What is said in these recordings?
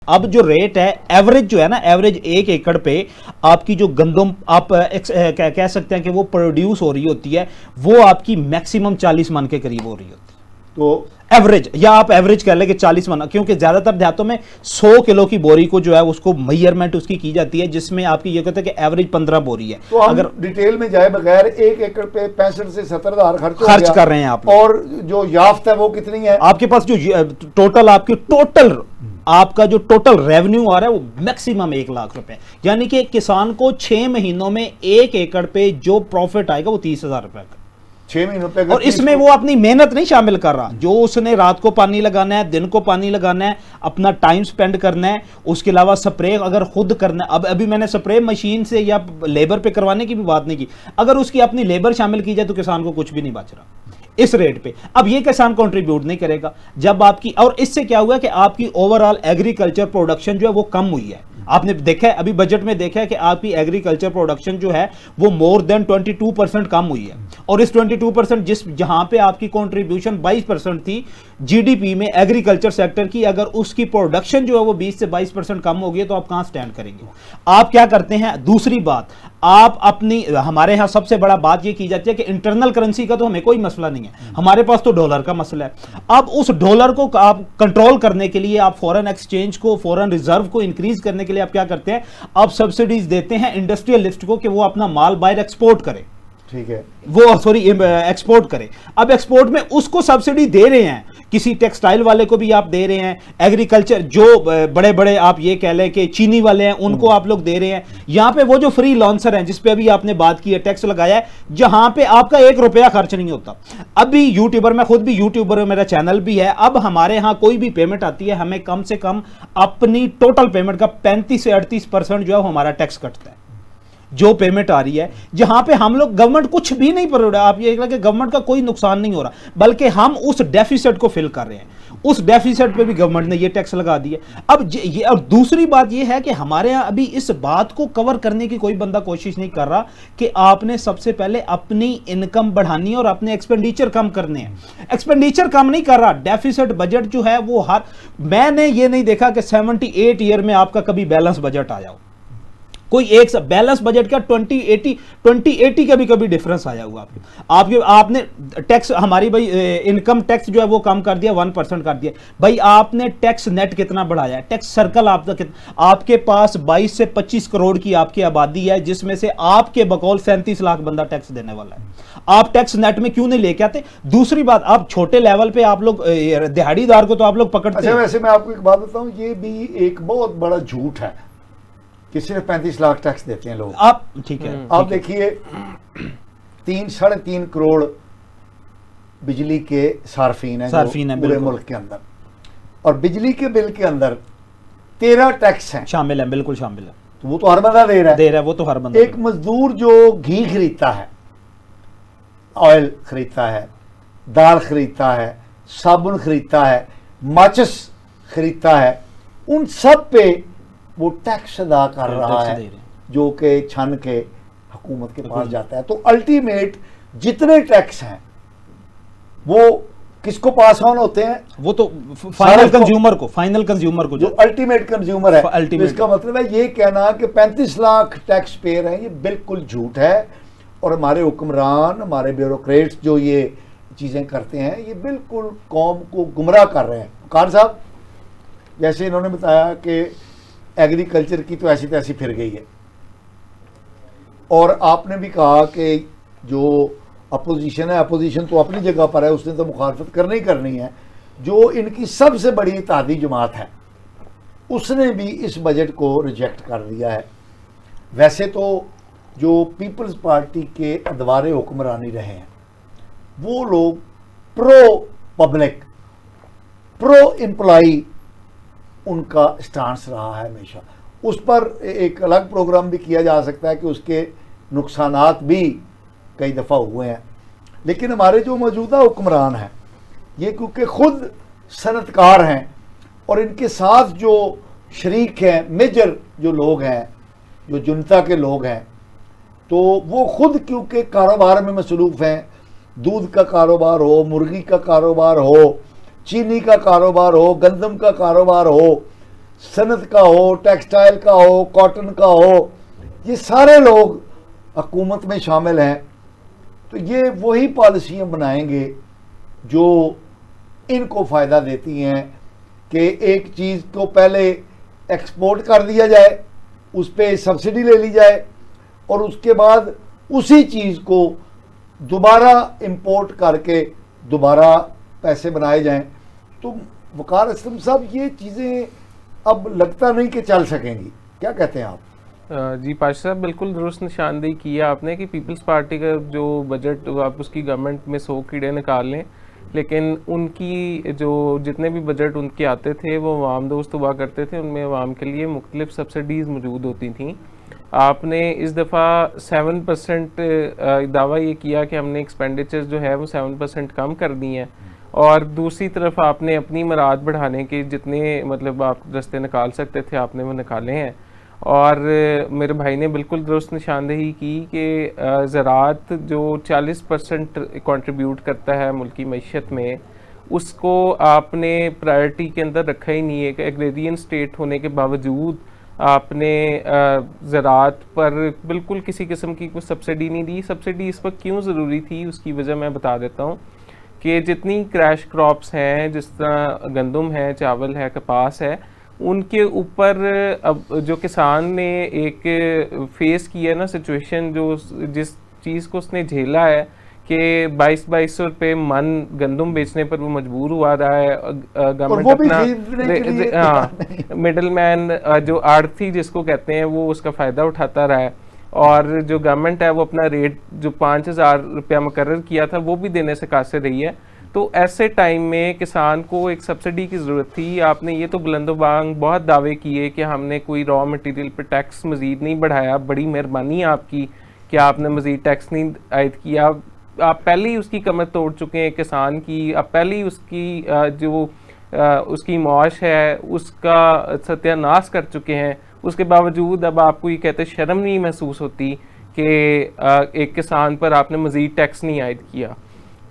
अब जो रेट है एवरेज जो है ना, एवरेज 1 एकड़ पे आपकी जो गंदम आप कह सकते हैं कि वो प्रोड्यूस हो रही होती है, वो आपकी मैक्सिमम 40 मन के करीब हो रही होती है। तो एवरेज, या आप एवरेज कह लें कि 40 मन, क्योंकि ज्यादातर देहातों में 100 किलो की बोरी को जो है उसको मेजरमेंट उसकी की जाती है, जिसमें आपकी ये कहते हैं कि एवरेज 15 बोरी है। तो अगर डिटेल में जाए बगैर 1 एकड़ पे 65 से 70 हज़ार खर्च कर रहे हैं आप, और जो याफ्त है वो कितनी है आपके पास? जो टोटल आपकी आपका जो टोटल रेवेन्यू आ रहा है वो मैक्सिमम 1 लाख रुपए, यानी कि किसान को 6 महीनों में 1 एकड़ पे जो प्रॉफिट आएगा वो 30,000 रुपए का 6 महीनों पे। और इसमें वो अपनी मेहनत नहीं शामिल कर रहा, जो उसने रात को पानी लगाना है, दिन को पानी लगाना है, अपना टाइम स्पेंड करना है, उसके अलावा स्प्रे अगर खुद करना है। अब अभी मैंने स्प्रे मशीन से या लेबर पे करवाने की भी बात नहीं की, अगर उसकी अपनी लेबर शामिल की जाए तो किसान को कुछ भी नहीं बच रहा इस रेट पे। अब ये किसान कंट्रीब्यूट नहीं करेगा जब आपकी, और इससे क्या हुआ कि आपकी ओवरऑल एग्रीकल्चर प्रोडक्शन जो है वो कम हुई है। आपने देखा है अभी बजट में देखा है कि आपकी एग्रीकल्चर प्रोडक्शन जो है वो मोर देन 22% कम हुई है, और इस 22% जहां पे आपकी कंट्रीब्यूशन 22% थी जीडीपी में एग्रीकल्चर सेक्टर की, अगर उसकी प्रोडक्शन जो है वो 20 से 22% कम हो गई तो आप कहां स्टैंड करेंगे? आप क्या करते हैं? दूसरी बात, आप अपनी, हमारे यहां सबसे बड़ा बात ये की जाती है कि इंटरनल करेंसी का तो हमें कोई मसला नहीं है, हमारे पास तो डॉलर का मसला है। अब उस डॉलर को आप कंट्रोल करने के लिए, आप फॉरेन एक्सचेंज को, फॉरेन रिजर्व को इंक्रीज करने के लिए आप क्या करते हैं? आप सब्सिडीज देते हैं इंडस्ट्रियलिस्ट को कि वो अपना माल बाहर एक्सपोर्ट करे, ठीक है, वो सॉरी एक्सपोर्ट करे। अब एक्सपोर्ट में उसको सब्सिडी दे रहे हैं, किसी टेक्सटाइल वाले को भी आप दे रहे हैं, एग्रीकल्चर जो बड़े बड़े आप ये कह लें कि चीनी वाले हैं उनको आप लोग दे रहे हैं। यहां पे वो जो फ्री लॉन्सर हैं जिस पे अभी आपने बात की है, टैक्स लगाया है, जहां पे आपका 1 रुपया खर्च नहीं होता। अभी यूट्यूबर, मैं खुद भी यूट्यूबर हूं, मेरा चैनल भी है, अब हमारे यहां कोई भी पेमेंट आती है हमें कम से कम अपनी टोटल पेमेंट का 35 से 38% जो है हमारा टैक्स कटता है, जो पेमेंट आ रही है, जहां पे हम लोग गवर्नमेंट कुछ भी नहीं कर रहा। आप ये लगे गवर्नमेंट का कोई नुकसान नहीं हो रहा, बल्कि हम उस डेफिसिट को फिल कर रहे हैं। उस डेफिसिट पे भी गवर्नमेंट ने ये टैक्स लगा दिया। अब ये, और दूसरी बात ये है कि हमारे यहां अभी इस बात को कवर करने की कोई बंदा कोशिश नहीं कर रहा कि आपने सबसे पहले अपनी इनकम बढ़ानी है और अपने एक्सपेंडिचर कम करने हैं। एक्सपेंडिचर कम नहीं कर रहा, डेफिसिट बजट जो है वो मैंने ये नहीं देखा कि 78 ईयर में आपका कभी बैलेंस बजट आया हो। कोई एक बैलेंस बजट का 2080 का भी कभी डिफरेंस आया हुआ आपके आपने टैक्स, हमारी भाई इनकम टैक्स जो है वो कम कर दिया, 1% कर दिया। भाई आपने टैक्स नेट कितना बढ़ाया है? टैक्स सर्कल आपके पास 22 से 25 करोड़ की आपकी आबादी है, जिसमें से आपके बकौल 37 लाख बंदा टैक्स देने वाला है। आप टैक्स नेट में क्यों नहीं लेके आते? दूसरी बात, आप छोटे लेवल पे आप लोग दिहाड़ीदार को तो आप लोग पकड़ते हैं। वैसे मैं आपको एक बात बताऊं, ये भी एक बहुत बड़ा झूठ है कि सिर्फ 35 लाख टैक्स देते हैं लोग। आप ठीक है, आप देखिए 3-3.5 करोड़ बिजली के सार्फिन है पूरे मुल्क के अंदर, और बिजली के बिल के अंदर 13 टैक्स हैं, शामिल है, बिल्कुल शामिल है। तो वो तो हर बंदा दे रहा है, वो तो हर बंदा। एक मजदूर जो घी खरीदता है, ऑयल खरीदता है, दाल खरीदता है, साबुन खरीदता है, माचिस खरीदता है, उन सब पे वो टैक्स अदा कर रहा है, जो कि छन के हुकूमत के पास जाता है। तो अल्टीमेट जितने टैक्स हैं वो किसको पास ऑन होते हैं? वो तो फाइनल कंज्यूमर को जो अल्टीमेट कंज्यूमर है। तो इसका मतलब है ये कहना कि 35 लाख टैक्स पेयर हैं, ये बिल्कुल झूठ है। और हमारे हुक्मरान, हमारे ब्यूरोक्रेट्स जो ये चीज़ें करते हैं, ये बिल्कुल कौम को गुमराह कर रहे हैं। खान साहब, जैसे इन्होंने बताया कि एग्रीकल्चर की तो ऐसी तैसी फिर गई है, और आपने भी कहा कि जो अपोजिशन है, अपोजिशन तो अपनी जगह पर है, उसने तो मुखालफत करनी ही करनी है। जो इनकी सबसे बड़ी इत्तेहादी जमात है उसने भी इस बजट को रिजेक्ट कर दिया है। वैसे तो जो पीपल्स पार्टी के अदवारे हुक्मरानी रहे हैं वो लोग प्रो पब्लिक, प्रो एम्प्लॉई उनका स्टांस रहा है हमेशा। उस पर एक अलग प्रोग्राम भी किया जा सकता है कि उसके नुकसानात भी कई दफ़ा हुए हैं। लेकिन हमारे जो मौजूदा हुक्मरान हैं ये क्योंकि खुद सनतकार हैं और इनके साथ जो शरीक हैं, मेजर जो लोग हैं, जो जनता के लोग हैं, तो वो खुद क्योंकि कारोबार में मसरूफ़ हैं, दूध का कारोबार हो, मुर्गी का कारोबार हो, चीनी का कारोबार हो, गंदम का कारोबार हो, सनत का हो, टेक्सटाइल का हो, कॉटन का हो, ये सारे लोग हुकूमत में शामिल हैं। तो ये वही पॉलिसियाँ बनाएंगे जो इनको फ़ायदा देती हैं कि एक चीज़ को पहले एक्सपोर्ट कर दिया जाए, उस पर सब्सिडी ले ली जाए, और उसके बाद उसी चीज़ को दोबारा इंपोर्ट करके दोबारा पैसे बनाए जाएं। तो वकार असलम साहब, ये चीज़ें अब लगता नहीं कि चल सकेंगी, क्या कहते हैं आप? जी पाशा साहब, बिल्कुल दुरुस्त निशानदेही किया आपने कि पीपल्स पार्टी का जो बजट आप उसकी गवर्नमेंट में 100 कीड़े निकाल लें, लेकिन उनकी जो जितने भी बजट उनके आते थे वो अवाम दोस्त हुआ करते थे, उनमें अवाम के लिए मुख्तलिफ सब्सिडीज़ मौजूद होती थी। आपने इस दफ़ा 7% दावा ये किया कि हमने एक्सपेंडिचर जो है वो 7% कम कर दी हैं, और दूसरी तरफ आपने अपनी मराद बढ़ाने के जितने मतलब आप रास्ते निकाल सकते थे आपने वो निकाले हैं। और मेरे भाई ने बिल्कुल दुरुस्त निशानदेही की कि ज़राअत जो 40% कंट्रीब्यूट करता है मुल्की मईशत में, उसको आपने प्रायोरिटी के अंदर रखा ही नहीं है कि एग्रेरियन स्टेट होने के बावजूद आपने ज़राअत पर बिल्कुल किसी किस्म की कोई सब्सिडी नहीं दी। सब्सिडी इस वक्त क्यों ज़रूरी थी उसकी वजह मैं बता देता हूँ कि जितनी क्रैश क्रॉप्स हैं, जिस तरह गंदम है, चावल है, कपास है, उनके ऊपर अब जो किसान ने एक फेस किया ना सिचुएशन, जो जिस चीज़ को उसने झेला है कि 2200 रुपये मन गंदम बेचने पर वो मजबूर हुआ रहा है। गवर्नमेंट अपना मिडल मैन जो आड़ती जिसको कहते हैं वो उसका फ़ायदा उठाता रहा है, और जो गवर्नमेंट है वो अपना रेट जो 5000 रुपया मुकर्रर किया था वो भी देने से कासिर रही है। तो ऐसे टाइम में किसान को एक सब्सिडी की ज़रूरत थी। आपने ये तो बुलंदोबांग बहुत दावे किए कि हमने कोई रॉ मटेरियल पर टैक्स मज़ीद नहीं बढ़ाया, बड़ी मेहरबानी है आपकी कि आपने मज़ीद टैक्स नहीं आयद किया। आप पहले ही उसकी कमर तोड़ चुके हैं किसान की, आप पहले ही उसकी जो उसकी मौश है उसका सत्यानाश कर चुके हैं। उसके बावजूद अब आपको ये कहते शर्म नहीं महसूस होती कि एक किसान पर आपने मज़ीद टैक्स नहीं आयद किया।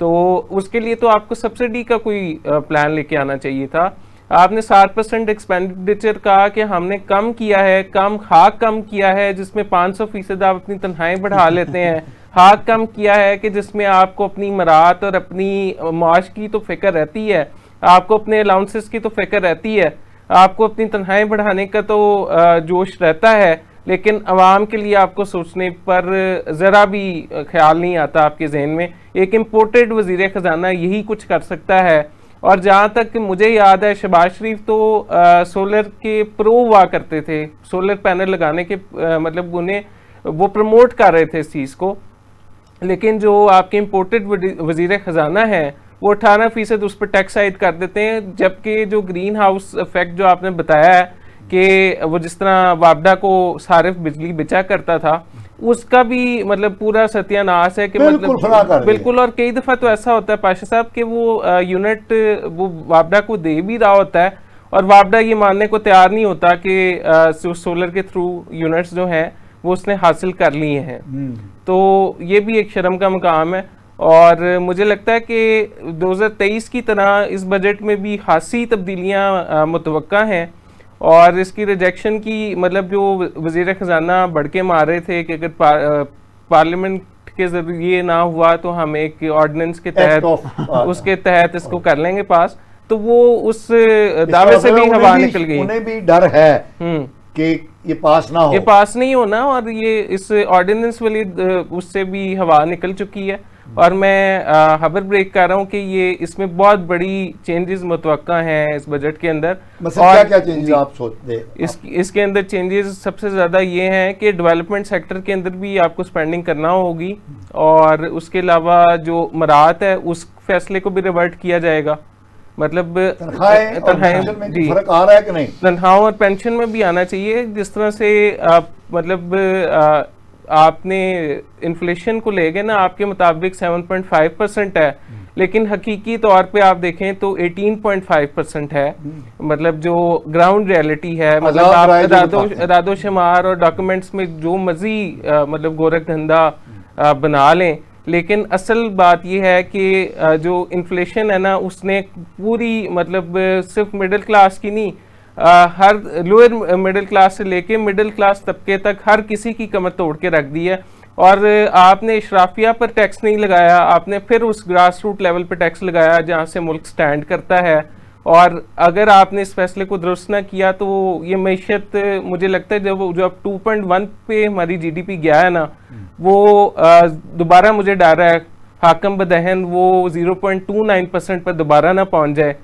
तो उसके लिए तो आपको सब्सिडी का कोई प्लान लेके आना चाहिए था। आपने 7% एक्सपेंडिचर कहा कि हमने कम किया है, कम किया है जिसमें 500% आप अपनी तनख्वाहें बढ़ा लेते हैं। हाक कम किया है कि जिसमें आपको अपनी मरात और अपनी माश की तो फिक्र रहती है, आपको अपने अलाउंसेस की तो फिक्र रहती है, आपको अपनी तनख्वाहें बढ़ाने का तो जोश रहता है, लेकिन आवाम के लिए आपको सोचने पर ज़रा भी ख्याल नहीं आता आपके जहन में। एक इम्पोर्टेड वज़ीर ख़जाना यही कुछ कर सकता है। और जहाँ तक मुझे याद है, शहबाज शरीफ तो सोलर के प्रो हुआ करते थे, सोलर पैनल लगाने के मतलब उन्हें वो प्रमोट कर रहे थे इस चीज़ को, लेकिन जो आपके इम्पोर्टेड वज़ीर ख़जाना है वो 18% उस पर टैक्स आयद कर देते हैं। जबकि जो ग्रीन हाउस इफेक्ट जो आपने बताया है कि वो जिस तरह वापडा को सारिफ बिजली बेचा करता था, उसका भी मतलब पूरा सत्यानाश है कि मतलब बिल्कुल। और कई दफ़ा तो ऐसा होता है पाशा साहब कि वो यूनिट वो वापडा को दे भी रहा होता है और वापडा ये मानने को तैयार नहीं होता कि सोलर के थ्रू यूनिट्स जो हैं वो उसने हासिल कर लिए हैं। तो ये भी एक शर्म का मुकाम है। और मुझे लगता है कि 2023 की तरह इस बजट में भी खासी तब्दीलियाँ मुतवक्का हैं, और इसकी रिजेक्शन की मतलब जो वज़ीर ख़जाना बढ़ के मार रहे थे कि अगर पार्लियामेंट के ज़रिए ना हुआ तो हम एक ऑर्डिनेंस के तहत उसके तहत इसको कर लेंगे पास, तो वो उस दावे से भी हवा निकल गई। उन्हें भी डर है कि ये पास ना हो, ये पास नहीं होना, और ये इस ऑर्डिनेंस वाली उससे भी हवा निकल चुकी है। और मैं खबर ब्रेक कर रहा हूँ कि ये इसमें बहुत बड़ी चेंजेस मुतवक्का हैं इस बजट के अंदर। और क्या चेंजेस आप सोचते? इसके अंदर चेंजेस सबसे ज़्यादा ये हैं कि डेवलपमेंट सेक्टर के अंदर भी आपको स्पेंडिंग करना होगी, और उसके अलावा जो मरात है उस फैसले को भी रिवर्ट किया जाएगा। मतलब तनख्वाहें जी फर्क आ रहा है कि नहीं? तनख्वाहों और पेंशन में भी आना चाहिए। जिस तरह से आप मतलब आपने इन्फ्लेशन को ले गए ना, आपके मुताबिक 7.5% है, लेकिन हकीकी तौर पे आप देखें तो 18.5% है। मतलब जो ग्राउंड रियलिटी है, मतलब आप रादोशुमार और डॉक्यूमेंट्स में जो मर्जी मतलब गोरख धंधा बना लें, लेकिन असल बात यह है कि जो इन्फ्लेशन है ना उसने पूरी मतलब सिर्फ मिडिल क्लास की नहीं हर लोअर मिडिल क्लास से लेके मिडिल क्लास तबके तक हर किसी की कमर तोड़ के रख दी है। और आपने इशराफिया पर टैक्स नहीं लगाया, आपने फिर उस ग्रास रूट लेवल पर टैक्स लगाया जहाँ से मुल्क स्टैंड करता है। और अगर आपने इस फैसले को दुरुस्त ना किया तो ये मैशत, मुझे लगता है जो अब 2.1 पे हमारी जीडीपी गया है ना, वो दोबारा मुझे डर है हाकम बदहन वो 0.29% पर दोबारा ना पहुंच जाए।